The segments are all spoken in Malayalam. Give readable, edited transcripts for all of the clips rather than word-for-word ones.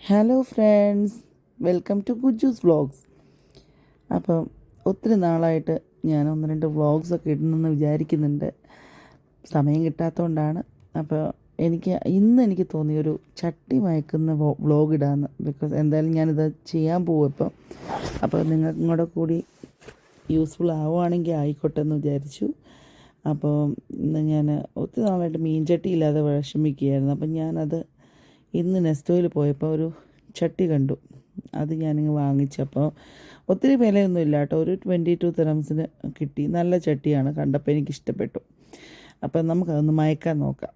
Hello friends, welcome to Gujus vlogs. അപ്പം ഒത്തിരി നാളായിട്ട് ഞാൻ ഒന്ന് രണ്ട് വ്ളോഗ്സൊക്കെ ഇടണമെന്ന് വിചാരിക്കുന്നുണ്ട്. സമയം കിട്ടാത്തതുകൊണ്ടാണ്. അപ്പോൾ എനിക്ക് തോന്നിയൊരു ചട്ടി മയക്കുന്ന വ്ളോഗ് ഇടാമെന്ന്. ബിക്കോസ് എന്തായാലും ഞാനിത് ചെയ്യാൻ പോകും ഇപ്പം. അപ്പോൾ നിങ്ങൾക്കും കൂടെ കൂടി യൂസ്ഫുൾ ആവുകയാണെങ്കിൽ ആയിക്കോട്ടെ എന്ന് വിചാരിച്ചു. അപ്പോൾ ഇന്ന് ഞാൻ ഒത്തിരി നാളായിട്ട് മീൻചട്ടി ഇല്ലാതെ വിഷമിക്കുകയായിരുന്നു. അപ്പം ഞാനത് ഇന്ന് നെസ്റ്റോയിൽ പോയപ്പോൾ ഒരു ചട്ടി കണ്ടു. അത് ഞാനിങ്ങ് വാങ്ങിച്ചപ്പോൾ ഒത്തിരി വിലയൊന്നും ഇല്ല കേട്ടോ, ഒരു 22 ദിർഹംസിന് കിട്ടി. നല്ല ചട്ടിയാണ്, കണ്ടപ്പോൾ എനിക്കിഷ്ടപ്പെട്ടു. അപ്പം നമുക്കതൊന്ന് മയക്കാൻ നോക്കാം.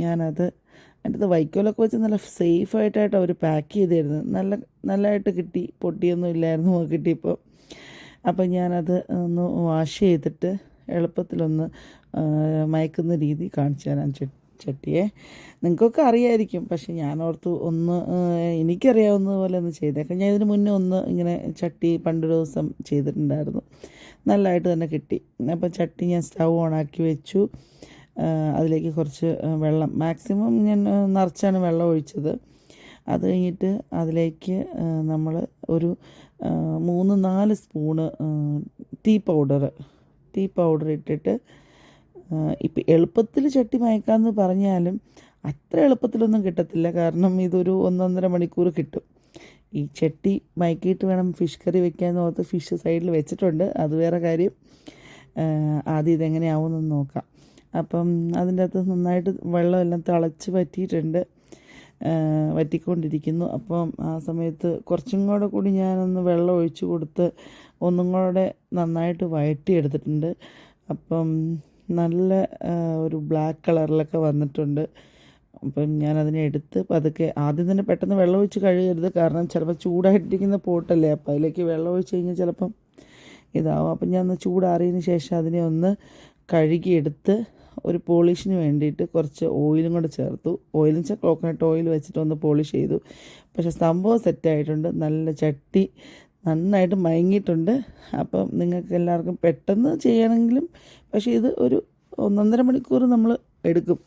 ഞാനത് എൻ്റെ അടുത്ത് വൈക്കോലൊക്കെ വെച്ച് നല്ല സേഫായിട്ടായിട്ട് അവർ പാക്ക് ചെയ്തിരുന്നു. നല്ലതായിട്ട് കിട്ടി, പൊട്ടിയൊന്നും ഇല്ലായിരുന്നു കിട്ടിയപ്പോൾ. അപ്പം ഞാനത് ഒന്ന് വാഷ് ചെയ്തിട്ട് എളുപ്പത്തിലൊന്ന് മയക്കുന്ന രീതി കാണിച്ചു തരാൻ ചട്ടിയെ. നിങ്ങൾക്കൊക്കെ അറിയായിരിക്കും, പക്ഷെ ഞാൻ ഓർത്തു ഒന്ന് എനിക്കറിയാവുന്നതുപോലെ ഒന്ന് ചെയ്തേക്കാം. ഞാൻ ഇതിന് മുന്നേ ഒന്ന് ഇങ്ങനെ ചട്ടി പണ്ടൊരു ദിവസം ചെയ്തിട്ടുണ്ടായിരുന്നു, നല്ലതായിട്ട് തന്നെ കിട്ടി. അപ്പോൾ ചട്ടി ഞാൻ സ്റ്റൗ ഓണാക്കി വെച്ചു. അതിലേക്ക് കുറച്ച് വെള്ളം, മാക്സിമം ഞാൻ നിറച്ചാണ് വെള്ളം ഒഴിച്ചത്. അത് കഴിഞ്ഞിട്ട് അതിലേക്ക് നമ്മൾ ഒരു 3-4 സ്പൂണ് ടീ പൗഡർ ഇട്ടിട്ട്, ഇപ്പം എളുപ്പത്തിൽ ചട്ടി മയക്കാമെന്ന് പറഞ്ഞാലും അത്ര എളുപ്പത്തിലൊന്നും കിട്ടത്തില്ല. കാരണം ഇതൊരു 1-1.5 മണിക്കൂർ കിട്ടും. ഈ ചട്ടി മയക്കിയിട്ട് വേണം ഫിഷ് കറി വെക്കാമെന്ന് ഓർത്ത് ഫിഷ് സൈഡിൽ വെച്ചിട്ടുണ്ട്, അത് വേറെ കാര്യം. ആദ്യം ഇതെങ്ങനെയാവുമെന്ന് നോക്കാം. അപ്പം അതിൻ്റെ അകത്ത് നന്നായിട്ട് വെള്ളമെല്ലാം തിളച്ച് വറ്റിക്കൊണ്ടിരിക്കുന്നു. അപ്പം ആ സമയത്ത് കുറച്ചും കൂടി ഞാനൊന്ന് വെള്ളം ഒഴിച്ച് കൊടുത്ത് ഒന്നും കൂടെ നന്നായിട്ട് വഴറ്റിയെടുത്തിട്ടുണ്ട്. അപ്പം നല്ല ഒരു ബ്ലാക്ക് കളറിലൊക്കെ വന്നിട്ടുണ്ട്. അപ്പം ഞാനതിനെ എടുത്ത് പതുക്കെ, ആദ്യം തന്നെ പെട്ടെന്ന് വെള്ളം ഒഴിച്ച് കഴുകരുത്, കാരണം ചിലപ്പോൾ ചൂടായിട്ടിരിക്കുന്ന പോട്ടല്ലേ, അപ്പോൾ അതിലേക്ക് വെള്ളം ഒഴിച്ച് കഴിഞ്ഞാൽ ചിലപ്പം ഇതാവും. അപ്പം ഞാൻ ഒന്ന് ചൂടാറിയതിന് ശേഷം അതിനെ ഒന്ന് കഴുകിയെടുത്ത് ഒരു പോളിഷിന് വേണ്ടിയിട്ട് കുറച്ച് ഓയിലും കൂടെ ചേർത്തു. ഓയിലും കോക്കനട്ട് ഓയിൽ വെച്ചിട്ട് ഒന്ന് പോളിഷ് ചെയ്തു. പക്ഷേ സംഭവം സെറ്റായിട്ടുണ്ട്. നല്ല ചട്ടി നന്നായിട്ട് മയങ്ങിയിട്ടുണ്ട്. അപ്പം നിങ്ങൾക്ക് എല്ലാവർക്കും പെട്ടെന്ന് ചെയ്യണമെങ്കിലും, പക്ഷേ ഇത് ഒരു 1-1.5 മണിക്കൂർ നമ്മൾ എടുക്കും.